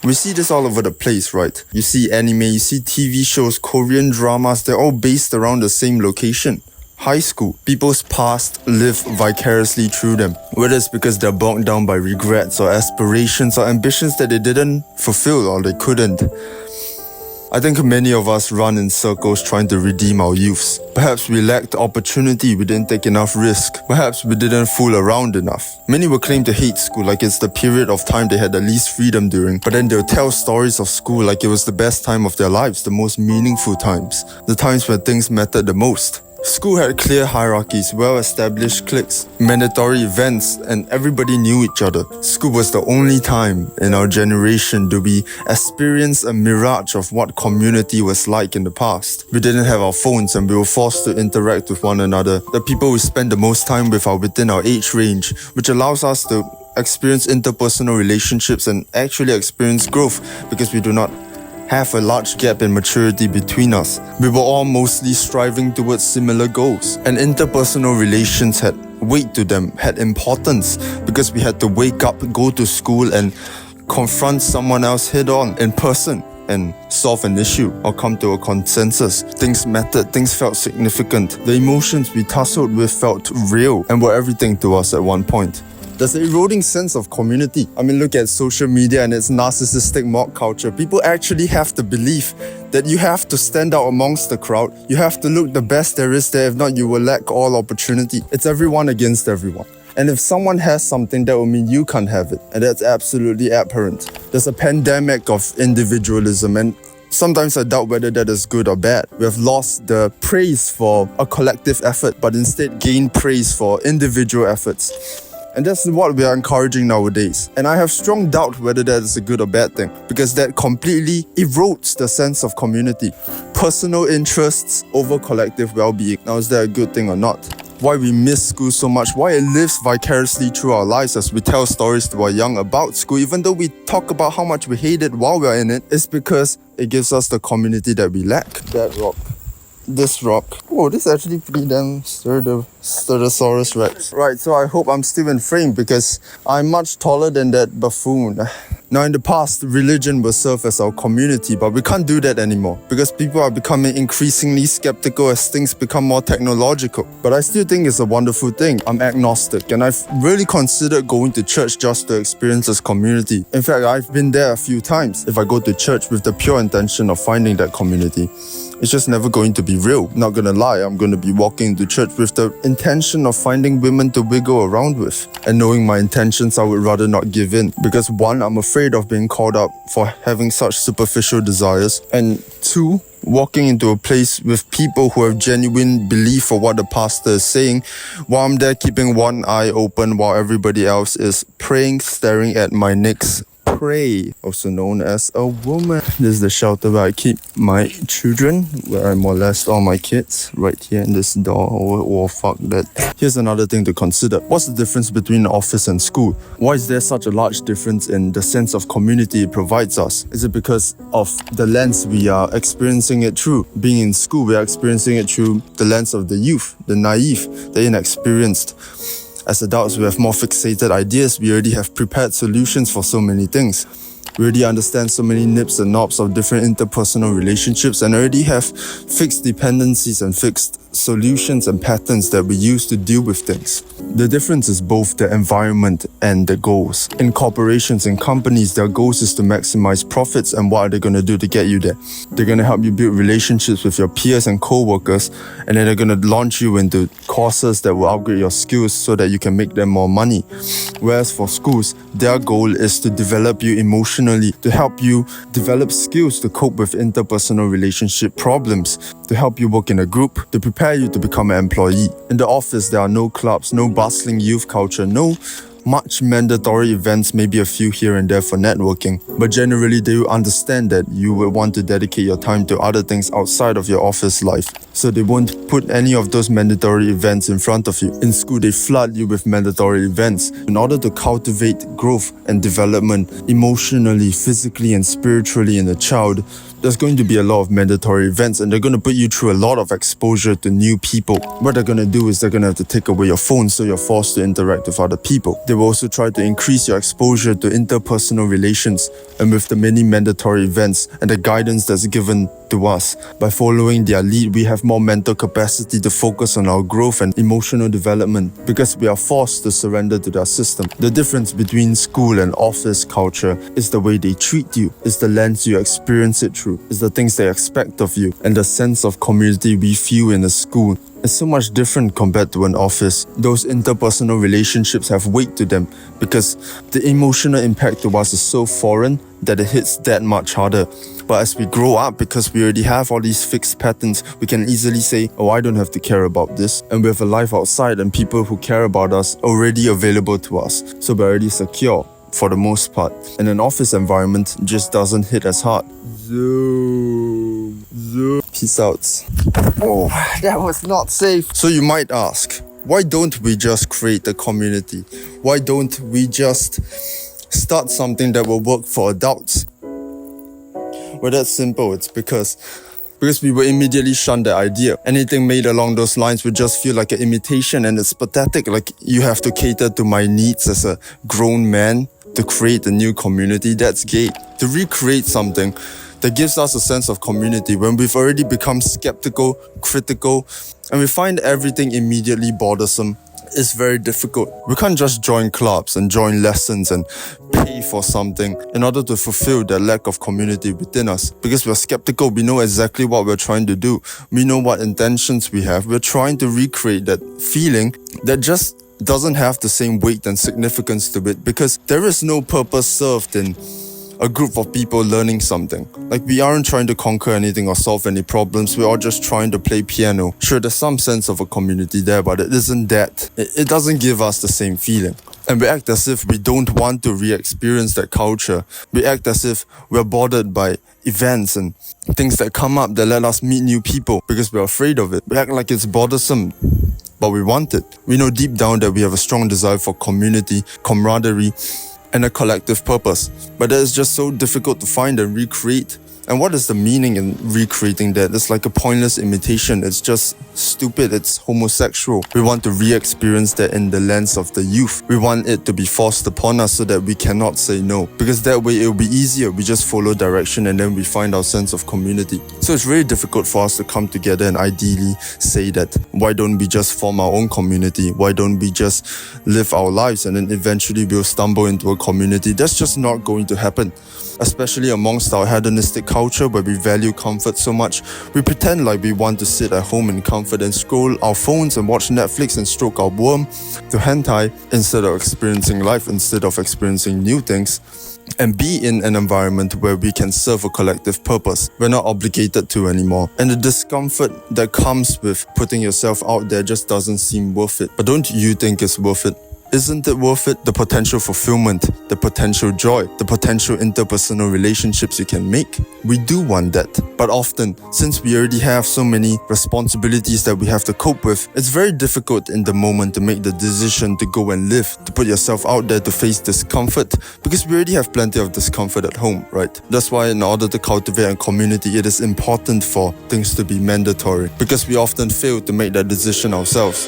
We see this all over the place, right? You see anime, you see TV shows, Korean dramas, they're all based around the same location. High school. People's past live vicariously through them, whether it's because they're bogged down by regrets or aspirations or ambitions that they didn't fulfill or they couldn't. I think many of us run in circles trying to redeem our youths. Perhaps we lacked opportunity, we didn't take enough risk. Perhaps we didn't fool around enough. Many will claim to hate school like it's the period of time they had the least freedom during, but then they'll tell stories of school like it was the best time of their lives, the most meaningful times, the times when things mattered the most. School had clear hierarchies, well-established cliques, mandatory events, and everybody knew each other. School was the only time in our generation do we experience a mirage of what community was like in the past. We didn't have our phones and we were forced to interact with one another. The people we spend the most time with are within our age range, which allows us to experience interpersonal relationships and actually experience growth because we do not have a large gap in maturity between us. We were all mostly striving towards similar goals, and interpersonal relations had weight to them, had importance, because we had to wake up, go to school and confront someone else head on in person and solve an issue or come to a consensus. Things mattered, things felt significant. The emotions we tussled with felt real and were everything to us at one point. There's an eroding sense of community. I mean, look at social media and its narcissistic mock culture. People actually have the belief that you have to stand out amongst the crowd. You have to look the best there is there. If not, you will lack all opportunity. It's everyone against everyone. And if someone has something, that will mean you can't have it. And that's absolutely abhorrent. There's a pandemic of individualism, and sometimes I doubt whether that is good or bad. We have lost the praise for a collective effort, but instead gained praise for individual efforts. And that's what we are encouraging nowadays. And I have strong doubt whether that is a good or bad thing, because that completely erodes the sense of community. Personal interests over collective well-being. Now, is that a good thing or not? Why we miss school so much, why it lives vicariously through our lives as we tell stories to our young about school, even though we talk about how much we hate it while we're in it, is because it gives us the community that we lack. That rock. This rock. Oh, this is actually pretty damn Stegosaurus Rex. Right, so I hope I'm still in frame because I'm much taller than that buffoon. Now, in the past, religion will serve as our community, but we can't do that anymore because people are becoming increasingly skeptical as things become more technological. But I still think it's a wonderful thing. I'm agnostic, and I've really considered going to church just to experience this community. In fact, I've been there a few times. If I go to church with the pure intention of finding that community, it's just never going to be real. Not gonna lie, I'm gonna be walking to church with the intention of finding women to wiggle around with. And knowing my intentions, I would rather not give in. Because one, I'm afraid of being called up for having such superficial desires. And two, walking into a place with people who have genuine belief for what the pastor is saying, while I'm there keeping one eye open while everybody else is praying, staring at my next prey, also known as a woman. This is the shelter where I keep my children, where I molest all my kids, right here in this door. Oh, fuck that. Here's another thing to consider. What's the difference between office and school? Why is there such a large difference in the sense of community it provides us? Is it because of the lens we are experiencing it through? Being in school, we are experiencing it through the lens of the youth, the naive, the inexperienced. As adults, we have more fixated ideas. We already have prepared solutions for so many things. We already understand so many nips and knobs of different interpersonal relationships and already have fixed dependencies and fixed solutions and patterns that we use to deal with things. The difference is both the environment and the goals. In corporations and companies, their goals is to maximize profits, and what are they going to do to get you there? They're going to help you build relationships with your peers and co-workers, and then they're going to launch you into courses that will upgrade your skills so that you can make them more money. Whereas for schools, their goal is to develop you emotionally, to help you develop skills to cope with interpersonal relationship problems, to help you work in a group, to prepare you to become an employee. In the office, there are no clubs, no bustling youth culture, no much mandatory events, maybe a few here and there for networking. But generally, they will understand that you will want to dedicate your time to other things outside of your office life. So they won't put any of those mandatory events in front of you. In school, they flood you with mandatory events. In order to cultivate growth and development emotionally, physically, and spiritually in a child, there's going to be a lot of mandatory events, and they're going to put you through a lot of exposure to new people. What they're going to do is they're going to have to take away your phone so you're forced to interact with other people. They will also try to increase your exposure to interpersonal relations, and with the many mandatory events and the guidance that's given to us, by following their lead, we have more mental capacity to focus on our growth and emotional development because we are forced to surrender to their system. The difference between school and office culture is the way they treat you, is the lens you experience it through, is the things they expect of you, and the sense of community we feel in a school. It's so much different compared to an office. Those interpersonal relationships have weight to them because the emotional impact to us is so foreign that it hits that much harder. But as we grow up, because we already have all these fixed patterns, we can easily say, oh, I don't have to care about this. And we have a life outside and people who care about us already available to us. So we're already secure for the most part. And an office environment just doesn't hit as hard. Zoom. Peace out. Oh, that was not safe. So you might ask, why don't we just create a community? Why don't we just start something that will work for adults? Well, that's simple. It's because we will immediately shun the idea. Anything made along those lines would just feel like an imitation, and it's pathetic. Like, you have to cater to my needs as a grown man to create a new community. That's gay. To recreate something that gives us a sense of community when we've already become skeptical, critical, and we find everything immediately bothersome, is very difficult. We can't just join clubs and join lessons and pay for something in order to fulfill that lack of community within us. Because we're skeptical, we know exactly what we're trying to do. We know what intentions we have. We're trying to recreate that feeling that just doesn't have the same weight and significance to it, because there is no purpose served in a group of people learning something. Like, we aren't trying to conquer anything or solve any problems. We're all just trying to play piano. Sure, there's some sense of a community there, but it isn't that. It doesn't give us the same feeling. And we act as if we don't want to re-experience that culture. We act as if we're bothered by events and things that come up that let us meet new people because we're afraid of it. We act like it's bothersome, but we want it. We know deep down that we have a strong desire for community, camaraderie, and a collective purpose. But that is just so difficult to find and recreate. And what is the meaning in recreating that? It's like a pointless imitation. It's just stupid. It's homosexual. We want to re-experience that in the lens of the youth. We want it to be forced upon us so that we cannot say no. Because that way it'll be easier. We just follow direction and then we find our sense of community. So it's really difficult for us to come together and ideally say that, why don't we just form our own community? Why don't we just live our lives and then eventually we'll stumble into a community? That's just not going to happen. Especially amongst our hedonistic culture where we value comfort so much, we pretend like we want to sit at home in comfort and scroll our phones and watch Netflix and stroke our worm to hentai instead of experiencing life, instead of experiencing new things, and be in an environment where we can serve a collective purpose. We're not obligated to anymore. And the discomfort that comes with putting yourself out there just doesn't seem worth it. But don't you think it's worth it? Isn't it worth it? The potential fulfillment, the potential joy, the potential interpersonal relationships you can make. We do want that. But often, since we already have so many responsibilities that we have to cope with, it's very difficult in the moment to make the decision to go and live, to put yourself out there to face discomfort, because we already have plenty of discomfort at home, right? That's why in order to cultivate a community, it is important for things to be mandatory, because we often fail to make that decision ourselves.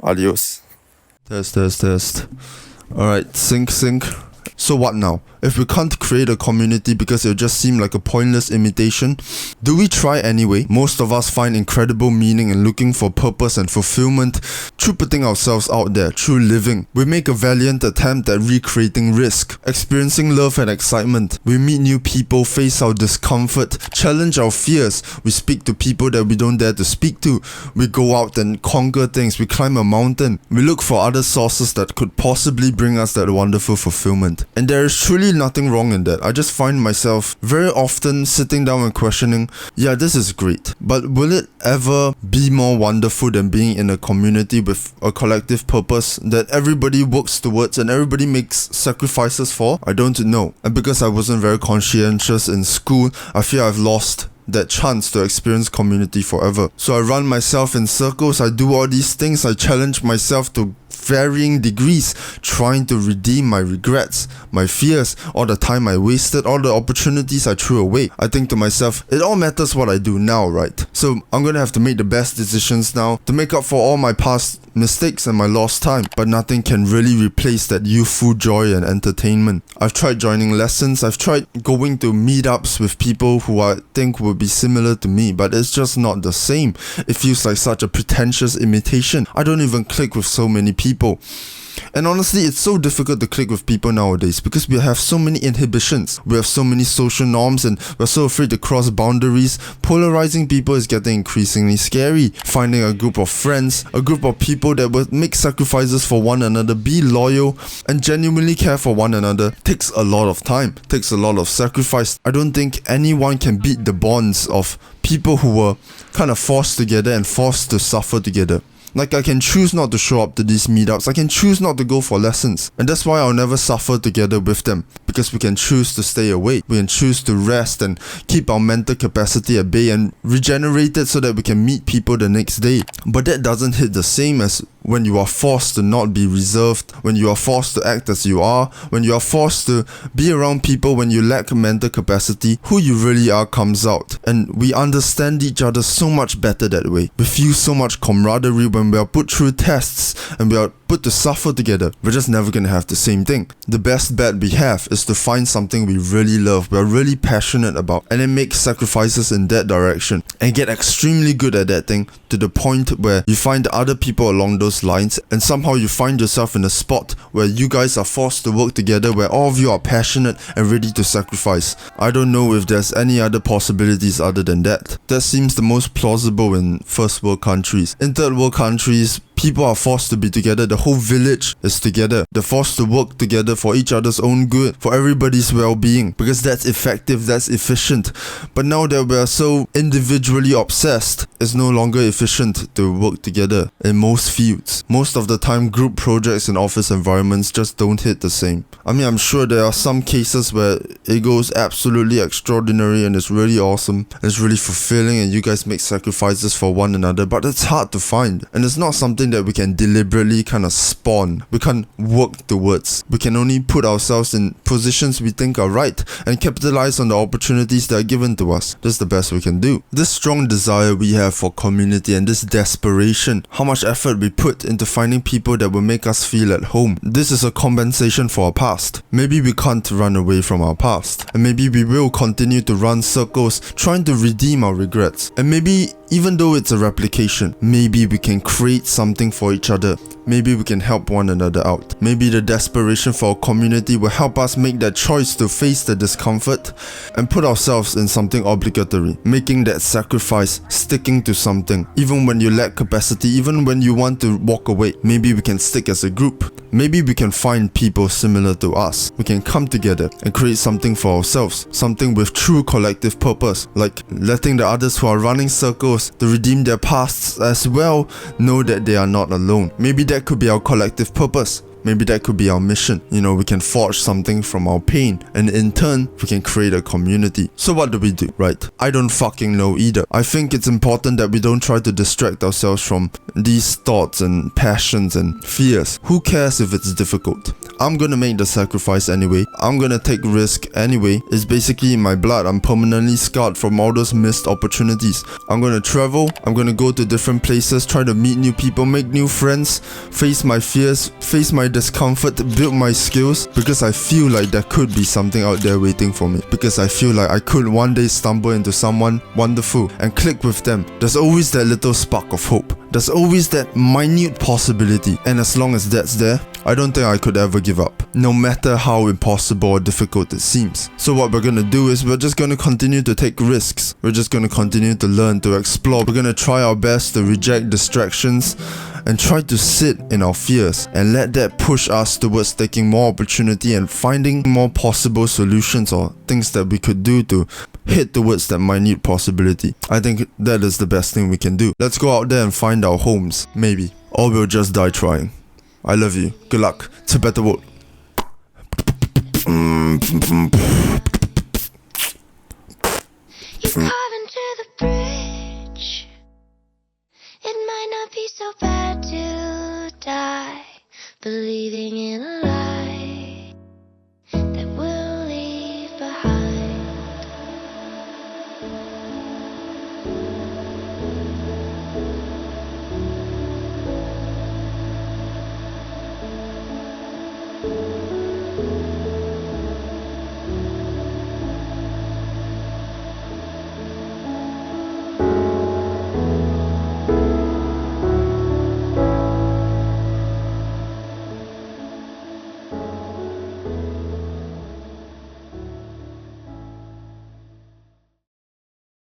Adios. Test. Alright, sync. So what now? If we can't create a community because it'll just seem like a pointless imitation, do we try anyway? Most of us find incredible meaning in looking for purpose and fulfillment through putting ourselves out there, through living. We make a valiant attempt at recreating risk, experiencing love and excitement. We meet new people, face our discomfort, challenge our fears. We speak to people that we don't dare to speak to. We go out and conquer things. We climb a mountain. We look for other sources that could possibly bring us that wonderful fulfillment. And there is truly nothing wrong in that. I just find myself very often sitting down and questioning, yeah, this is great, but will it ever be more wonderful than being in a community with a collective purpose that everybody works towards and everybody makes sacrifices for? I don't know. And because I wasn't very conscientious in school, I feel I've lost that chance to experience community forever. So I run myself in circles, I do all these things, I challenge myself to varying degrees, trying to redeem my regrets, my fears, all the time I wasted, all the opportunities I threw away. I think to myself, it all matters what I do now, right? So I'm gonna have to make the best decisions now to make up for all my past mistakes and my lost time, but nothing can really replace that youthful joy and entertainment. I've tried joining lessons, I've tried going to meetups with people who I think would be similar to me, but it's just not the same. It feels like such a pretentious imitation. I don't even click with so many people. And honestly, it's so difficult to click with people nowadays because we have so many inhibitions. We have so many social norms and we're so afraid to cross boundaries. Polarizing people is getting increasingly scary. Finding a group of friends, a group of people that will make sacrifices for one another, be loyal and genuinely care for one another takes a lot of time, takes a lot of sacrifice. I don't think anyone can beat the bonds of people who were kind of forced together and forced to suffer together. Like, I can choose not to show up to these meetups, I can choose not to go for lessons, and that's why I'll never suffer together with them, because we can choose to stay awake, we can choose to rest and keep our mental capacity at bay and regenerate it so that we can meet people the next day. But that doesn't hit the same as when you are forced to not be reserved, when you are forced to act as you are, when you are forced to be around people when you lack mental capacity. Who you really are comes out, and we understand each other so much better that way. We feel so much camaraderie when we are put through tests and we are put to suffer together. We're just never gonna have the same thing. The best bet we have is to find something we really love, we're really passionate about, and then make sacrifices in that direction and get extremely good at that thing to the point where you find other people along those lines and somehow you find yourself in a spot where you guys are forced to work together, where all of you are passionate and ready to sacrifice. I don't know if there's any other possibilities other than that. That seems the most plausible in first world countries. In third world countries, people are forced to be together, the whole village is together. They're forced to work together for each other's own good, for everybody's well-being, because that's effective, that's efficient. But now that we're so individually obsessed, it's no longer efficient to work together in most fields. Most of the time, group projects in office environments just don't hit the same. I mean, I'm sure there are some cases where it goes absolutely extraordinary and it's really awesome, and it's really fulfilling and you guys make sacrifices for one another, but it's hard to find, and it's not something that we can deliberately kind of spawn. We can't work towards. We can only put ourselves in positions we think are right and capitalize on the opportunities that are given to us. That's the best we can do. This strong desire we have for community and this desperation, how much effort we put into finding people that will make us feel at home, this is a compensation for our past. Maybe we can't run away from our past, and maybe we will continue to run circles trying to redeem our regrets, and maybe even though it's a replication, maybe we can create something for each other. Maybe we can help one another out. Maybe the desperation for our community will help us make that choice to face the discomfort and put ourselves in something obligatory, making that sacrifice, sticking to something, even when you lack capacity, even when you want to walk away. Maybe we can stick as a group. Maybe we can find people similar to us. We can come together and create something for ourselves, something with true collective purpose, like letting the others who are running circles to redeem their pasts as well know that they are not alone. Maybe that could be our collective purpose. Maybe that could be our mission. You know, we can forge something from our pain, and in turn, we can create a community. So what do we do, right? I don't fucking know either. I think it's important that we don't try to distract ourselves from these thoughts and passions and fears. Who cares if it's difficult? I'm gonna make the sacrifice anyway. I'm gonna take risk anyway. It's basically in my blood. I'm permanently scarred from all those missed opportunities. I'm gonna travel. I'm gonna go to different places, try to meet new people, make new friends, face my fears, face my discomfort, build my skills, because I feel like there could be something out there waiting for me. Because I feel like I could one day stumble into someone wonderful and click with them. There's always that little spark of hope. There's always that minute possibility, and as long as that's there, I don't think I could ever give up, no matter how impossible or difficult it seems. So what we're gonna do is we're just gonna continue to take risks. We're just gonna continue to learn, to explore. We're gonna try our best to reject distractions and try to sit in our fears and let that push us towards taking more opportunity and finding more possible solutions or things that we could do to hit towards that minute possibility. I think that is the best thing we can do. Let's go out there and find our homes, maybe. Or we'll just die trying. I love you. Good luck. It's a better world. You carve into the bridge. It might not be so bad to die, believing in a lie that we'll leave behind.